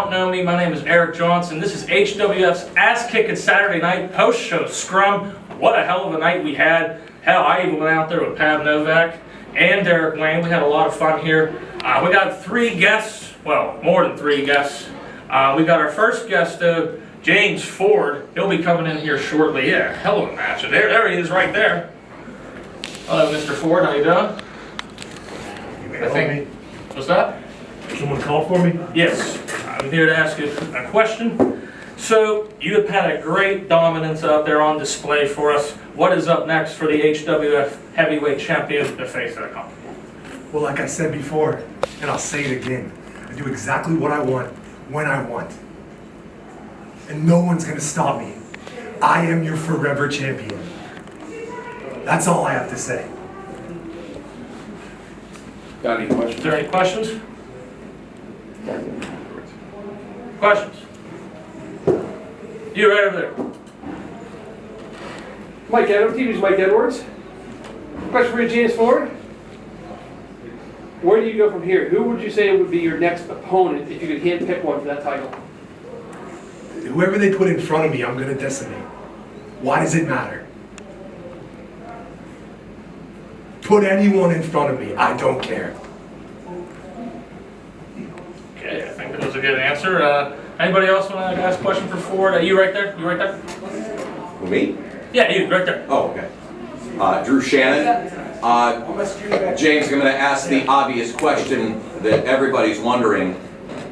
don't know me, my name is Eric Johnson. This is HWF's Kickin Saturday Night post-show Scrum. What a hell of a night we had. Hell, I even went out there with Pav Novak and Derek Wayne. We had a lot of fun here. We got 3 guests, well, more than 3 guests. We got our first guest, James Ford. He'll be coming in here shortly. Yeah, hell of a match. There he is right there. Hello, Mr. Ford, how you doing? I think. What's that? Someone called for me? Yes, I'm here to ask you a question. So, you have had a great dominance out there on display for us. What is up next for the HWF heavyweight champion to face that company? Well, like I said before, and I'll say it again, I do exactly what I want, when I want. And no one's gonna stop me. I am your forever champion. That's all I have to say. Got any questions? Is there any questions? Questions? You right over there. Mike Edwards, TV's Mike Edwards. Question for you, James Ford. Where do you go from here? Who would you say would be your next opponent if you could handpick one for that title? Whoever they put in front of me, I'm gonna decimate. Why does it matter? Put anyone in front of me, I don't care. Okay, I think that was a good answer. Anybody else want to ask a question for Ford? You right there? You right there? Who, me? Yeah, you right there. Oh, okay. Drew Shannon. James, I'm going to ask the obvious question that everybody's wondering.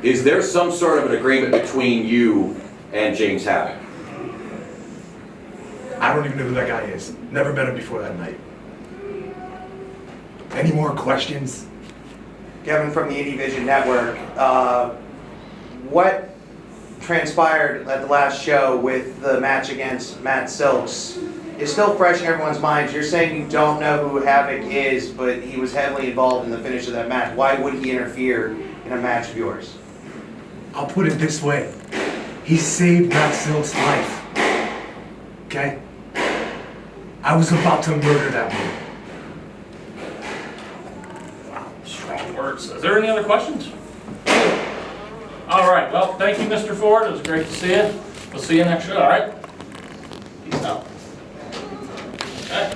Is there some sort of an agreement between you and James Havoc? I don't even know who that guy is. Never met him before that night. Any more questions? Kevin from the Indie Vision Network. What transpired at the last show with the match against Matt Silks is still fresh in everyone's minds. You're saying you don't know who Havoc is, but he was heavily involved in the finish of that match. Why would he interfere in a match of yours? I'll put it this way. He saved Matt Silk's life. Okay? I was about to murder that man. Strong words. Is there any other questions? All right, well, thank you, Mr. Ford. It was great to see you. We'll see you next show, all right? Peace out. Okay.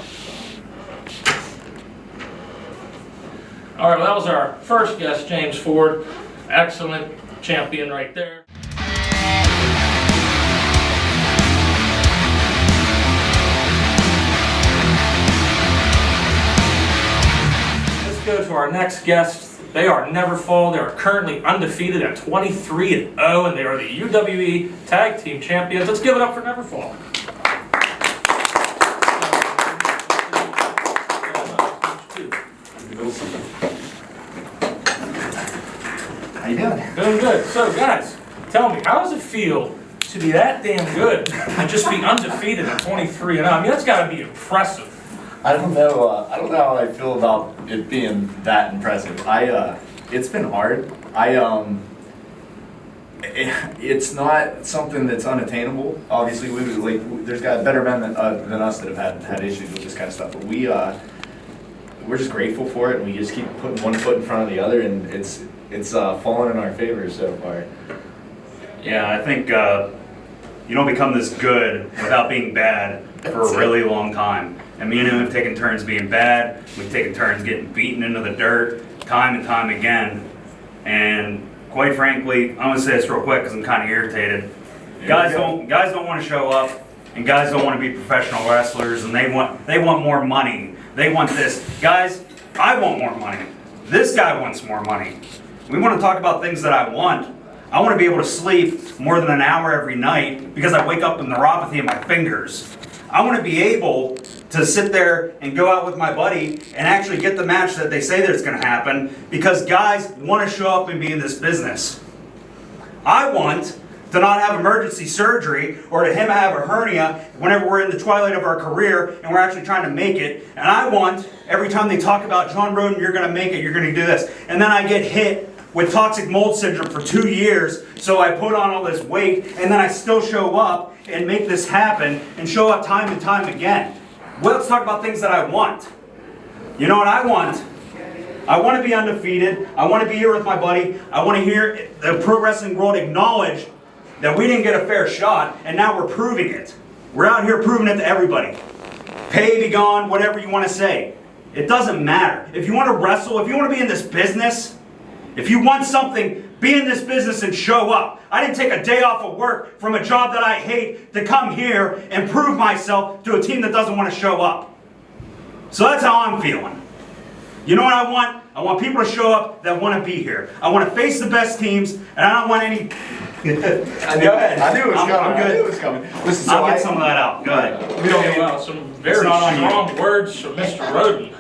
All right, well, that was our first guest, James Ford. Excellent champion right there. Let's go to our next guest. They are Neverfall. They are currently undefeated at 23-0, and they are the UWE Tag Team Champions. Let's give it up for Neverfall. How you doing? Doing good. So, guys, tell me, how does it feel to be that damn good and just be undefeated at 23-0? I mean, that's got to be impressive. I don't know how I feel about it being that impressive. It's been hard. It's not something that's unattainable. Obviously, there's got better men than us that have had issues with this kind of stuff. But we're just grateful for it, and we just keep putting one foot in front of the other, and it's fallen in our favor so far. Yeah, I think you don't become this good without being bad for a really long time. And me and him have taken turns being bad. We've taken turns getting beaten into the dirt time and time again. And quite frankly, I'm gonna say this real quick because I'm kind of irritated. Guys don't want to show up, and guys don't want to be professional wrestlers, and they want more money. They want this. Guys, I want more money. This guy wants more money. We want to talk about things that I want. I want to be able to sleep more than an hour every night because I wake up with neuropathy in my fingers. I want to be able to sit there and go out with my buddy and actually get the match that they say that's going to happen because guys want to show up and be in this business. I want to not have emergency surgery or to him have a hernia whenever we're in the twilight of our career and we're actually trying to make it. And I want, every time they talk about John Roden, you're going to make it, you're going to do this. And then I get hit with toxic mold syndrome for 2 years, so I put on all this weight, and then I still show up and make this happen and show up time and time again. Well, let's talk about things that I want. You know what I want? I want to be undefeated. I want to be here with my buddy. I want to hear the pro wrestling world acknowledge that we didn't get a fair shot, and now we're proving it. We're out here proving it to everybody. Pay, be gone, whatever you want to say. It doesn't matter. If you want to wrestle, if you want to be in this business, if you want something, be in this business and show up. I didn't take a day off of work from a job that I hate to come here and prove myself to a team that doesn't want to show up. So that's how I'm feeling. You know what I want? I want people to show up that want to be here. I want to face the best teams, and I don't want any... Go ahead. I knew it was coming. I'm good. I knew it was coming. Listen, so I'll get some of that out. Go ahead. Okay, well, some very not on you. strong words from Mr. Roden.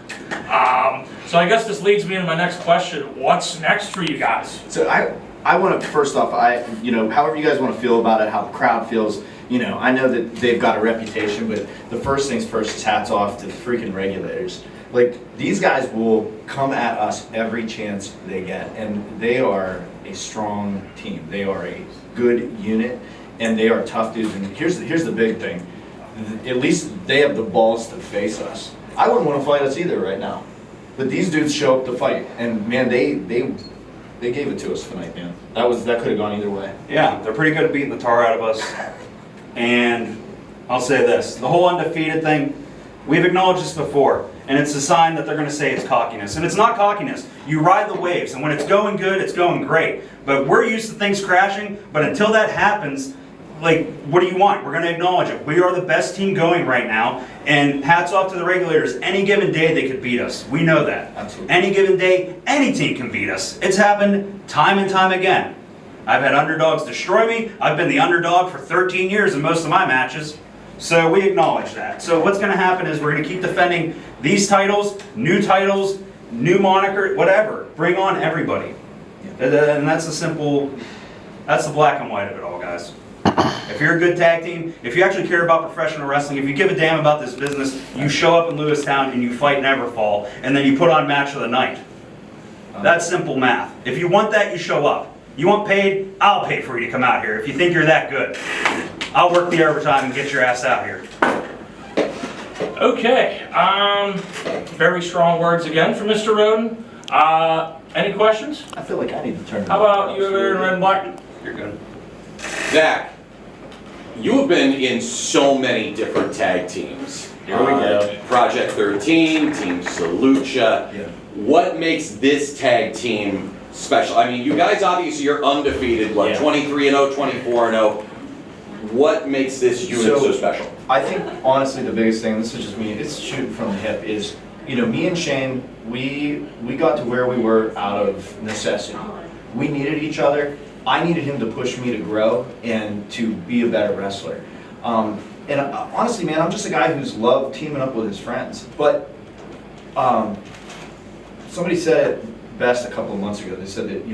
So I guess this leads me into my next question. What's next for you guys? So I want to, first off, however you guys want to feel about it, how the crowd feels, I know that they've got a reputation, but the first things first is hats off to the freaking regulators. Like, these guys will come at us every chance they get, and they are a strong team. They are a good unit, and they are tough dudes. And here's the big thing. At least they have the balls to face us. I wouldn't want to fight us either right now. But these dudes show up to fight, and man, they gave it to us tonight, man. That could have gone either way. Yeah, they're pretty good at beating the tar out of us. And I'll say this, the whole undefeated thing, we've acknowledged this before, and it's a sign that they're going to say it's cockiness. And it's not cockiness. You ride the waves, and when it's going good, it's going great. But we're used to things crashing, but until that happens, like, what do you want? We're going to acknowledge it. We are the best team going right now, and hats off to the regulators. Any given day, they could beat us. We know that. Absolutely. Any given day, any team can beat us. It's happened time and time again. I've had underdogs destroy me. I've been the underdog for 13 years in most of my matches. So we acknowledge that. So what's going to happen is we're going to keep defending these titles, new moniker, whatever. Bring on everybody. And that's that's the black and white of it all, guys. If you're a good tag team, if you actually care about professional wrestling, if you give a damn about this business, you show up in Lewistown and you fight Neverfall, and then you put on match of the night. That's simple math. If you want that, you show up. You want paid? I'll pay for you to come out here if you think you're that good. I'll work the overtime and get your ass out here. Okay, very strong words again from Mr. Roden. Any questions? I feel like I need to turn it How about you over in red and black? You're good. Zach, you have been in so many different tag teams. Here we go. Project 13, Team Salucha. Yeah. What makes this tag team special? I mean, you guys obviously are undefeated, what, Yeah. 23-0, 24-0. What makes this unit so special? I think, honestly, the biggest thing, this is just me, it's shooting from the hip, is, me and Shane, we got to where we were out of necessity. We needed each other. I needed him to push me to grow and to be a better wrestler. And honestly, man, I'm just a guy who's loved teaming up with his friends. But somebody said it best a couple of months ago. They said that,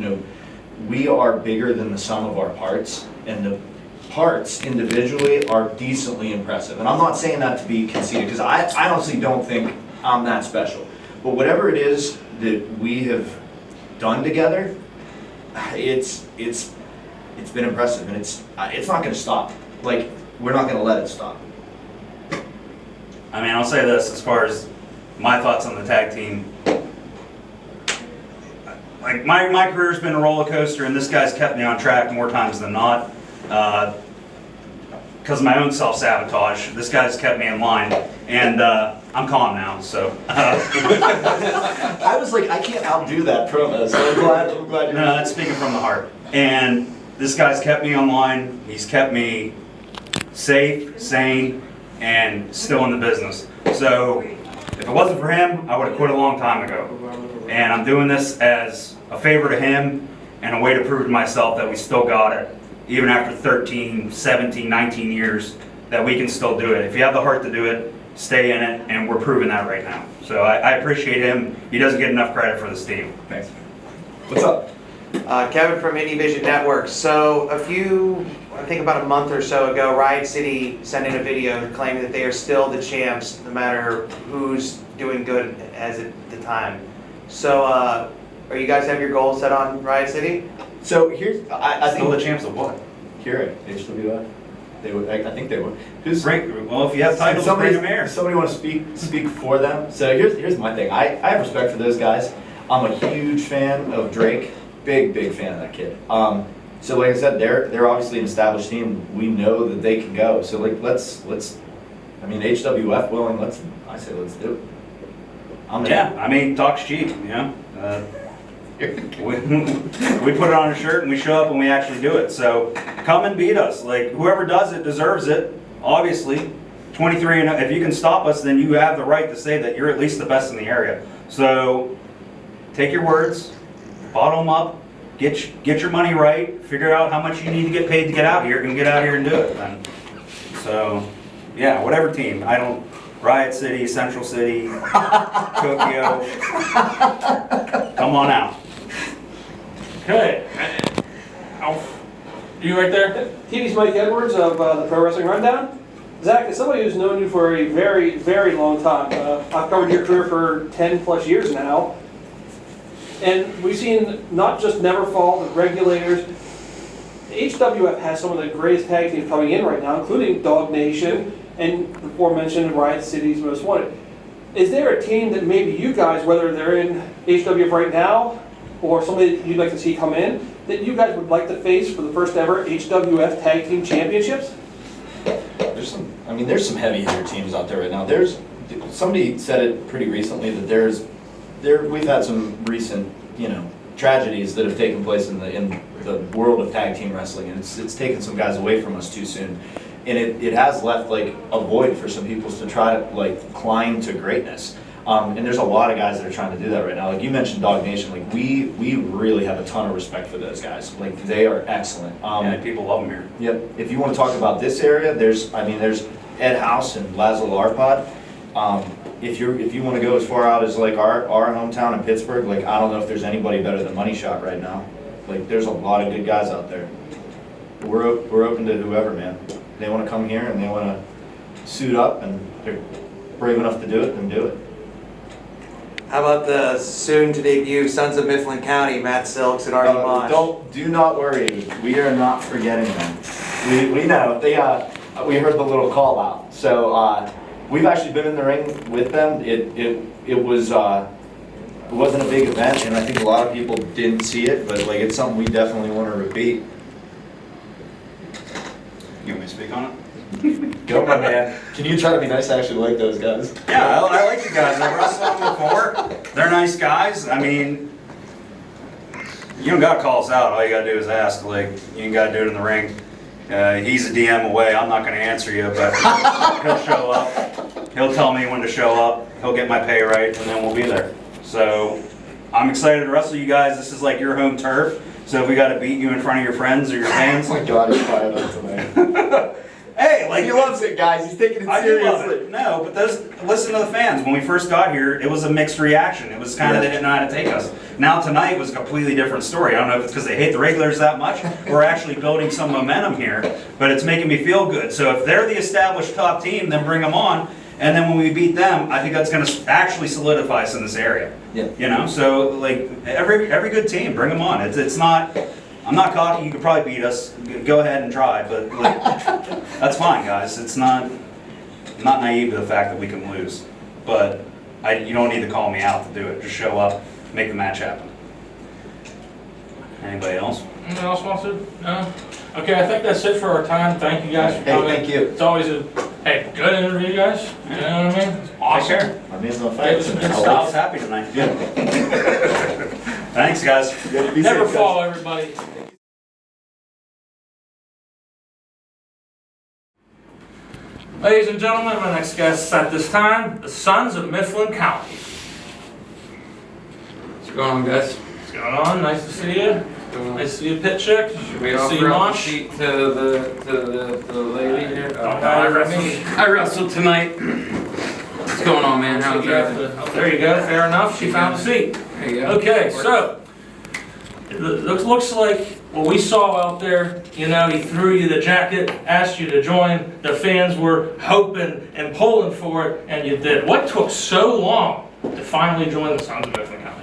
we are bigger than the sum of our parts, and the parts individually are decently impressive. And I'm not saying that to be conceited, because I honestly don't think I'm that special. But whatever it is that we have done together, it's been impressive, and it's not going to stop. Like, we're not going to let it stop. I mean, I'll say this as far as my thoughts on the tag team. Like, my career's been a roller coaster, and this guy's kept me on track more times than not. Because of my own self-sabotage, this guy's kept me in line, and I'm calm now, so. I was like, I can't outdo that promo, so I'm glad you're... No, that's speaking from the heart. And this guy's kept me on line, he's kept me safe, sane, and still in the business. So, if it wasn't for him, I would have quit a long time ago. And I'm doing this as a favor to him, and a way to prove to myself that we still got it. Even after 13, 17, 19 years, that we can still do it. If you have the heart to do it, stay in it, and we're proving that right now. So I appreciate him. He doesn't get enough credit for this team. Thanks. What's up? Kevin from Indie Vision Network. So I think about a month or so ago, Riot City sent in a video claiming that they are still the champs, no matter who's doing good as at the time. So are you guys have your goals set on Riot City? So here's, I Still think... the champs of what? Here at HWF. They would, I think they would. Well, if you have titles, bring them here. Somebody want to speak for them? So here's my thing. I have respect for those guys. I'm a huge fan of Drake, big fan of that kid. So like I said, they're obviously an established team. We know that they can go. So like let's I mean HWF willing. Let's do it. I'm in. Yeah, I mean, talk's cheap, you know? We put it on a shirt and we show up and we actually do it. So come and beat us. Like, whoever does it deserves it, obviously. 23 and if you can stop us, then you have the right to say that you're at least the best in the area. So take your words, bottle them up, get your money right, figure out how much you need to get paid to get out here, and get out here and do it then. So, yeah, whatever team. I don't, Riot City, Central City, Tokyo, come on out. Okay. Alf, you right there? TV's Mike Edwards of the Pro Wrestling Rundown. Zach, as somebody who's known you for a very, very long time, I've covered your career for 10 plus years now, and we've seen not just Neverfall, the Regulators. HWF has some of the greatest tag teams coming in right now, including Dog Nation and the aforementioned Riot City's Most Wanted. Is there a team that maybe you guys, whether they're in HWF right now or somebody that you'd like to see come in, that you guys would like to face for the first ever HWF Tag Team Championships? There's some heavy hitter teams out there right now. Somebody said it pretty recently that we've had some recent, tragedies that have taken place in the world of tag team wrestling, and it's taken some guys away from us too soon. And it has left like a void for some people to try to like climb to greatness. And there's a lot of guys that are trying to do that right now. Like you mentioned Dog Nation, like we really have a ton of respect for those guys. Like they are excellent. And people love them here. Yep. If you want to talk about this area, there's Ed House and Laszlo Arpad. If you want to go as far out as like our hometown in Pittsburgh, like I don't know if there's anybody better than Money Shot right now. Like there's a lot of good guys out there. We're open to whoever, man. They want to come here and they want to suit up and they're brave enough to do it, then do it. How about the soon to debut Sons of Mifflin County, Matt Silks and Artie Mosh? Do not worry. We are not forgetting them. We know we heard the little call out. So we've actually been in the ring with them. It wasn't a big event, and I think a lot of people didn't see it, but like it's something we definitely want to repeat. You want me to speak on it? Go, my man. Can you try to be nice? I actually like those guys. Yeah, I like you guys. I've wrestled them before. They're nice guys. I mean, you don't gotta call us out. All you gotta do is ask. Like, you ain't gotta do it in the ring. He's a DM away. I'm not gonna answer you, but he'll show up. He'll tell me when to show up. He'll get my pay right, and then we'll be there. So, I'm excited to wrestle you guys. This is like your home turf. So if we gotta beat you in front of your friends or your fans. Oh my God, he's fired up tonight. Hey, like He loves it, guys. He's taking it I do love seriously. it. No, but listen to the fans. When we first got here, it was a mixed reaction. It was kind of they didn't know how to take us. Now tonight was a completely different story. I don't know if it's because they hate the regulars that much. We're actually building some momentum here, but it's making me feel good. So if they're the established top team, then bring them on. And then when we beat them, I think that's going to actually solidify us in this area. Yeah. So like every good team, bring them on. It's not. I'm not cocky. You could probably beat us. Go ahead and try, but like, that's fine, guys. It's not. I'm not naive to the fact that we can lose, but you don't need to call me out to do it. Just show up, make the match happen. Anybody else? Anyone else wants to? No? Okay, I think that's it for our time. Thank you guys for coming. Thank you. It's always a good interview, guys. You know what I mean? It's awesome. Take care. My man's on Hey, fire. this is good I stuff. was happy tonight. Yeah. Thanks, guys. Never fall, everybody. Ladies and gentlemen, my next guests at this time, the Sons of Mifflin County. What's going on, guys? What's going on? Nice to see you. Nice to see you, Pit Chick. Should we Nice to see offer you, up the Mosh. seat to the lady here? I I wrestled tonight. What's going on, man? How's everything? Oh, there you go. Fair enough. She found a seat. There you go. Okay, so it looks like what we saw out there, he threw you the jacket, asked you to join. The fans were hoping and pulling for it, and you did. What took so long to finally join the Sons of Mifflin County?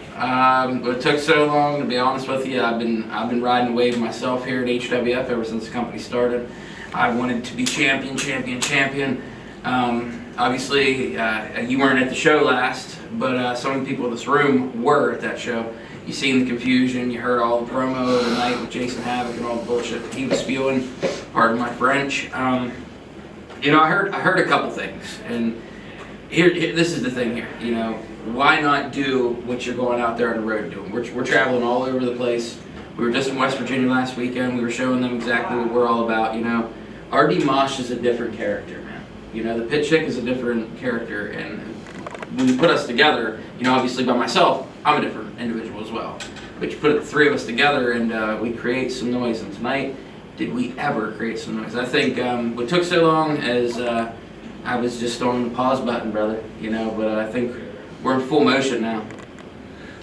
It took so long, to be honest with you. I've been riding a wave myself here at HWF ever since the company started. I wanted to be champion. Obviously, you weren't at the show last, but some of the people in this room were at that show. You seen the confusion, you heard all the promo of the night with Jason Havoc and all the bullshit that he was spewing, pardon my French. You know, I heard a couple things, and here this is the thing here, you know, why not do what you're going out there on the road doing? We're traveling all over the place. We were just in West Virginia last weekend. We were showing them exactly what we're all about, you know. RD Mosh is a different character, man. You know, the Pit Chick is a different character, and when you put us together, you know, obviously by myself, I'm a different individual as well. But you put the three of us together and we create some noise, and tonight, did we ever create some noise? I think what took so long is I was just on the pause button, brother, you know, but I think we're in full motion now.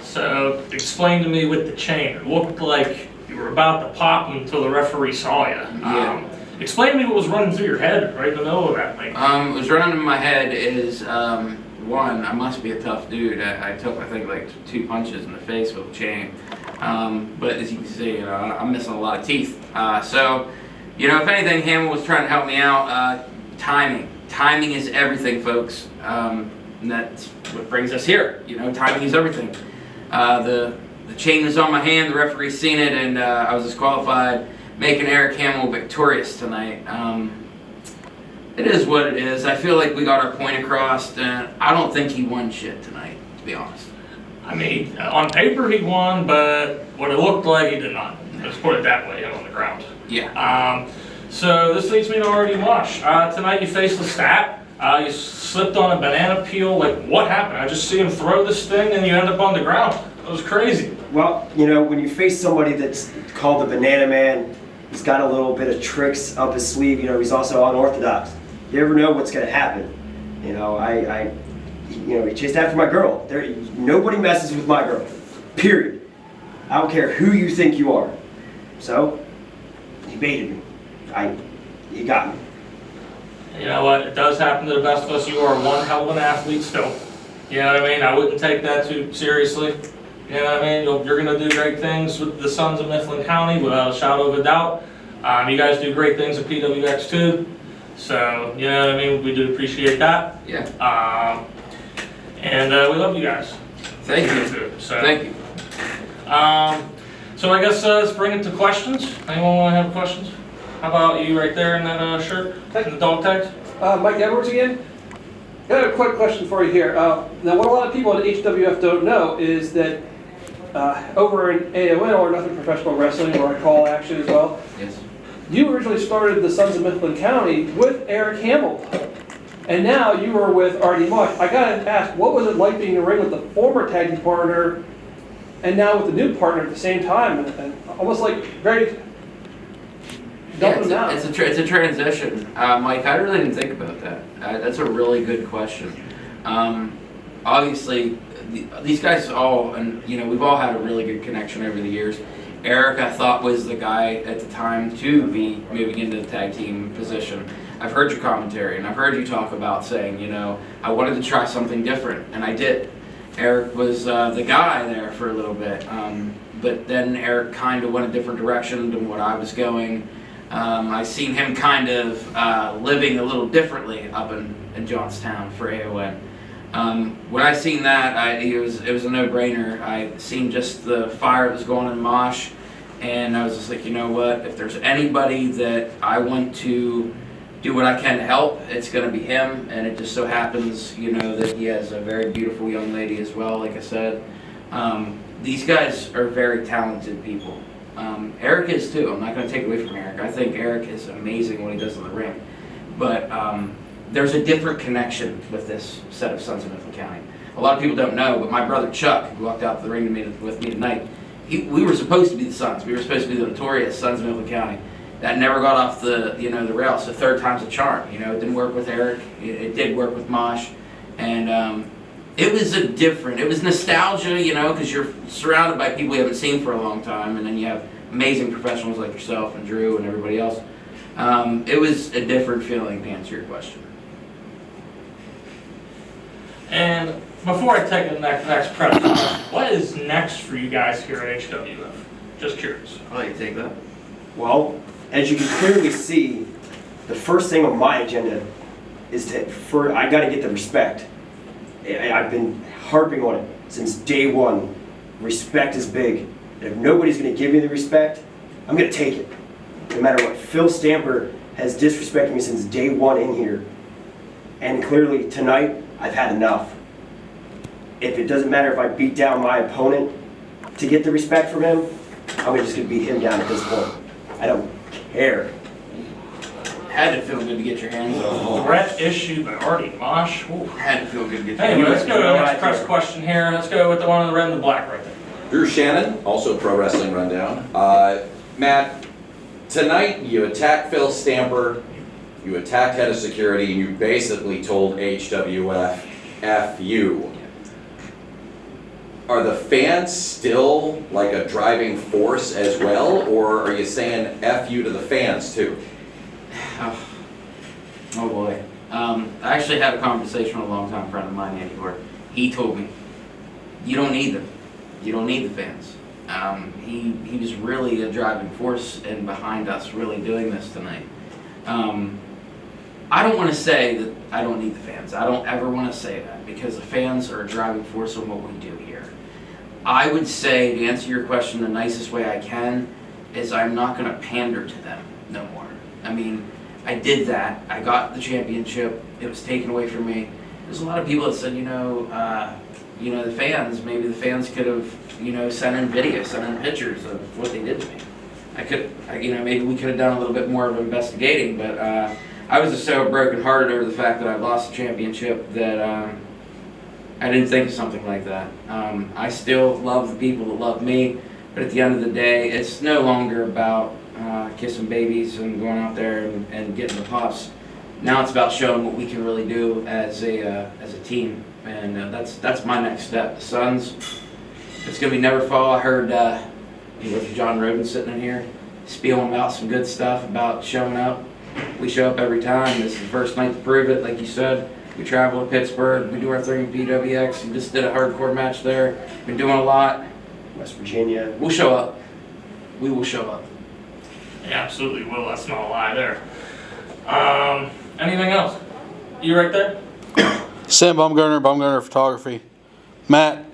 So, explain to me with the chain. It looked like you were about to pop until the referee saw you. Yeah. Explain to me what was running through your head right in the middle of that thing. What was running in my head is, one, I must be a tough dude. I took, I think, like 2 punches in the face with a chain. But as you can see, you know, I'm missing a lot of teeth. So, you know, if anything, Hamill was trying to help me out. Timing. Timing is everything, folks. And that's what brings us here. You know, timing is everything. The chain was on my hand, the referee seen it, and I was disqualified, making Eric Hamill victorious tonight. It is what it is. I feel like we got our point across, and I don't think he won shit tonight, to be honest. I mean, on paper he won, but what it looked like he did not. Let's put it that way, on the ground. Yeah. So this leads me to RD Mosh. Tonight you faced the stat. You slipped on a banana peel. Like, what happened? I just see him throw this thing and you end up on the ground. It was crazy. Well, you know, when you face somebody that's called the Banana Man, he's got a little bit of tricks up his sleeve. You know, he's also unorthodox. You never know what's going to happen. You know, you know, he chased after my girl. Nobody messes with my girl. Period. I don't care who you think you are. So, he baited me. He got me. You know what? It does happen to the best of us. You are one hell of an athlete still. You know what I mean? I wouldn't take that too seriously. You know what I mean? You're going to do great things with the Sons of Mifflin County, without a shadow of a doubt. You guys do great things at PWX too. So, you know what I mean? We do appreciate that. Yeah. And we love you guys. Thank you. So, Thank you. So I guess let's bring it to questions. Anyone want to have questions? How about you right there in that shirt and the dog tags? Mike Edwards again. Got a quick question for you here. Now, what a lot of people at HWF don't know is that over in AON, or Nothing Professional Wrestling, or I call action as well, Yes. you originally started the Sons of Mifflin County with Eric Hamill. And now you are with RD Mosh. I gotta ask, what was it like being in the ring with the former tag team partner and now with the new partner at the same time? And almost like very dumping them down. It's a transition. Mike, I really didn't think about that. That's a really good question. Obviously, these guys all, and you know, we've all had a really good connection over the years. Eric, I thought, was the guy at the time to be moving into the tag team position. I've heard your commentary, and I've heard you talk about saying, you know, I wanted to try something different, and I did. Eric was the guy there for a little bit, but then Eric kind of went a different direction than what I was going. I seen him kind of living a little differently up in Johnstown for AON. When I seen that, it was a no-brainer. I seen just the fire that was going in Mosh, and I was just like, you know what? If there's anybody that I want to do what I can to help, it's going to be him. And it just so happens, you know, that he has a very beautiful young lady as well. Like I said, these guys are very talented people. Eric is too. I'm not going to take away from Eric. I think Eric is amazing what he does in the ring. But there's a different connection with this set of Sons of Mifflin County. A lot of people don't know, but my brother Chuck, who walked out to the ring with me tonight, we were supposed to be the Sons. We were supposed to be the notorious Sons of Mifflin County. That never got off the the rails. So third time's a charm. You know, it didn't work with Eric. It did work with Mosh, and it was nostalgia. You know, because you're surrounded by people you haven't seen for a long time, and then you have amazing professionals like yourself and Drew and everybody else. It was a different feeling, to answer your question. And before I take the next press, what is next for you guys here at HWF? Just curious. I'll let you take that. Well, as you can clearly see, the first thing on my agenda I got to get the respect. I've been harping on it since day one. Respect is big. And if nobody's going to give me the respect, I'm going to take it. No matter what. Phil Stamper has disrespected me since day one in here. And clearly tonight, I've had enough. If it doesn't matter if I beat down my opponent to get the respect from him, I'm just going to beat him down at this point. I don't care. Had to feel good to get your hands on the ball. Threat issue by Artie Mosh. Ooh. Had to feel good to get your Anyway, hands let's go to the next press question here. Let's go with the one in the red and the black right there. Drew Shannon, also Pro Wrestling Rundown. Matt, tonight you attacked Phil Stamper, you attacked Head of Security, and you basically told HWF, F you. Are the fans still like a driving force as well, or are you saying F you to the fans too? Oh boy. I actually had a conversation with a longtime friend of mine, Andy, where he told me, you don't need them. You don't need the fans. He was really a driving force and behind us really doing this tonight. I don't want to say that I don't need the fans. I don't ever want to say that because the fans are a driving force in what we do here. I would say, to answer your question the nicest way I can, is I'm not going to pander to them no more. I mean, I did that. I got the championship. It was taken away from me. There's a lot of people that said, the fans, maybe the fans could have, sent in videos, sent in pictures of what they did to me. Maybe we could have done a little bit more of investigating, but I was just so brokenhearted over the fact that I lost the championship that I didn't think of something like that. I still love the people that love me, but at the end of the day, it's no longer about kissing babies and going out there and getting the pops. Now it's about showing what we can really do as a team, and that's my next step. The Suns, it's gonna be Neverfall. I heard John Roden sitting in here spieling about some good stuff about showing up. We show up every time. This is the first night to prove it, like you said. We travel to Pittsburgh. We do our thing in PWX. We just did a hardcore match there. Been doing a lot. West Virginia. We'll show up. We will show up. Yeah, absolutely will. That's not a lie there. Anything else? You right there? Sam Baumgartner Photography. Matt,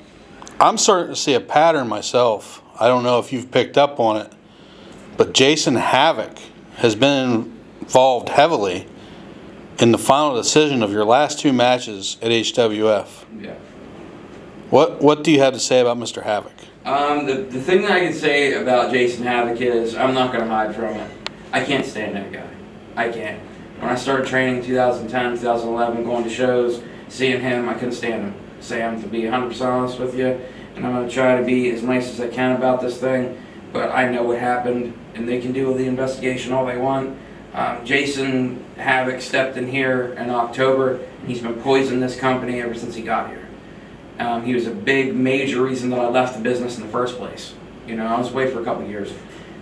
I'm starting to see a pattern myself. I don't know if you've picked up on it, but Jason Havoc has been involved heavily in the final decision of your last two matches at HWF. Yeah. What do you have to say about Mr. Havoc? The thing that I can say about Jason Havoc is I'm not going to hide from it. I can't stand that guy. I can't. When I started training in 2010, 2011, going to shows, seeing him, I couldn't stand him. Sam, to be 100% honest with you, and I'm going to try to be as nice as I can about this thing, but I know what happened, and they can do the investigation all they want. Jason Havoc stepped in here in October. He's been poisoning this company ever since he got here. He was a big, major reason that I left the business in the first place. I was away for a couple years.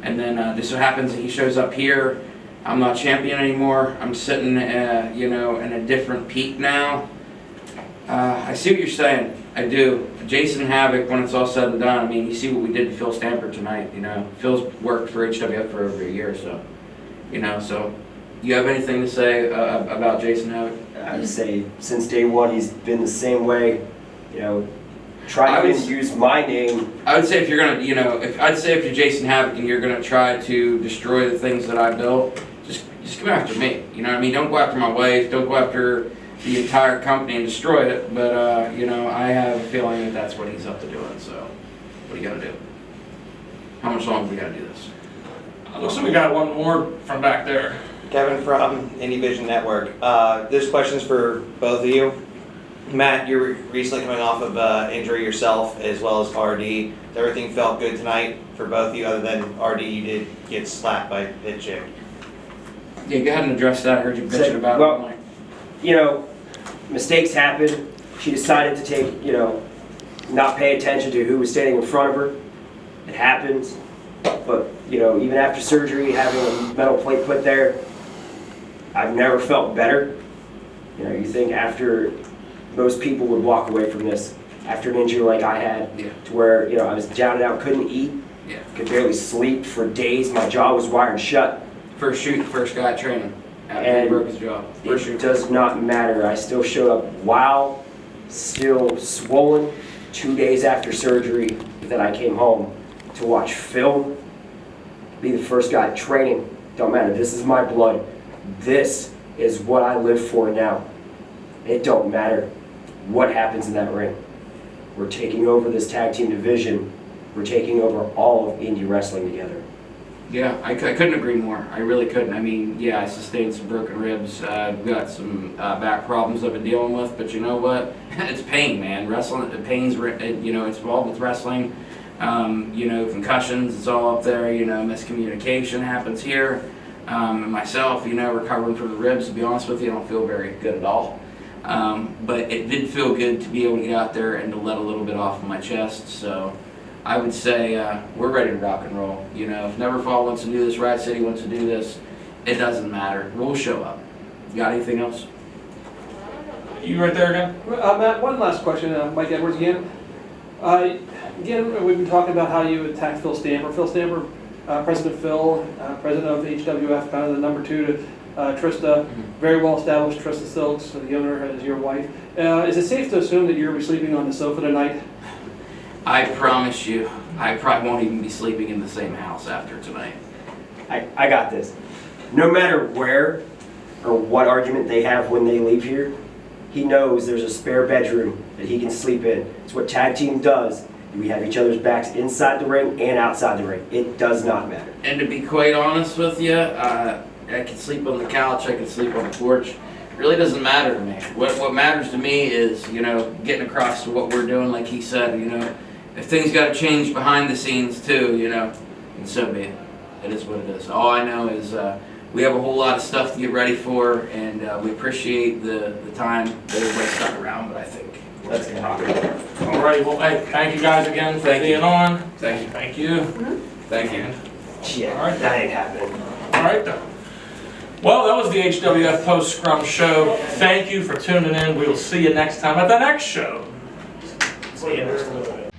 And then this so happens that he shows up here. I'm not champion anymore. I'm sitting, in a different peak now. I see what you're saying. I do. Jason Havoc, when it's all said and done, I mean, you see what we did to Phil Stamper tonight. Phil's worked for HWF for over a year, so. So you have anything to say about Jason Havoc? I would say since day one he's been the same way. Try to use my name. I would say if you're gonna, if you're Jason Havoc and you're gonna try to destroy the things that I built, just come after me. You know what I mean? Don't go after my wife. Don't go after the entire company and destroy it. But I have a feeling that that's what he's up to doing. So what do you gotta do? How much longer we gotta do this? Looks like we got one more from back there. Kevin from IndieVision Network. This question's for both of you. Matt, you're recently coming off of injury yourself as well as RD. Everything felt good tonight for both of you other than RD, you did get slapped by Pit Chick. Yeah, go ahead and address that. I heard you bitching about it. Mistakes happen. She decided to take, not pay attention to who was standing in front of her. It happens. But, even after surgery, having a metal plate put there, I've never felt better. You think after most people would walk away from this, after an injury like I had, to where, I was down and out, couldn't eat, could barely sleep for days, my jaw was wired shut. First guy training. After he broke his jaw. For sure. It does not matter. I still showed up while still swollen 2 days after surgery that I came home to watch film, be the first guy training. Don't matter. This is my blood. This is what I live for now. It don't matter what happens in that ring. We're taking over this tag team division. We're taking over all of indie wrestling together. Yeah, I couldn't agree more. I really couldn't. I mean, yeah, I sustained some broken ribs. I've got some back problems I've been dealing with, but you know what? It's pain, man. Wrestling, pain's, you know, it's involved with wrestling. You know, concussions, it's all up there. You know, miscommunication happens here. And myself, you know, recovering from the ribs, to be honest with you, I don't feel very good at all. But it did feel good to be able to get out there and to let a little bit off of my chest. So I would say we're ready to rock and roll. You know, if Neverfall wants to do this, Riot City wants to do this, it doesn't matter. We'll show up. You got anything else? You right there again? Matt, one last question, Mike Edwards again. Again, we've been talking about how you attacked Phil Stamper. Phil Stamper, President Phil, president of HWF, kind of the number 2 to Trista, very well established. Trista Silks, the owner, is your wife. Is it safe to assume that you're sleeping on the sofa tonight? I promise you, I probably won't even be sleeping in the same house after tonight. I got this. No matter where or what argument they have when they leave here, he knows there's a spare bedroom that he can sleep in. It's what tag team does. We have each other's backs inside the ring and outside the ring. It does not matter. And to be quite honest with you, I can sleep on the couch, I can sleep on the porch. It really doesn't matter to me. What matters to me is, you know, getting across to what we're doing, like he said, you know. If things got to change behind the scenes too, you know, and so be it. It is what it is. All I know is we have a whole lot of stuff to get ready for, and we appreciate the time that everybody stuck around, but I think let's get rock. All right, well, hey, thank you guys again for being on. Thank you. Thank you. Thank you. Yeah, All right. that ain't happening. All right, then. Well, that was the HWF Post Scrum Show. Thank you for tuning in. We will see you next time at the next show. See you next time.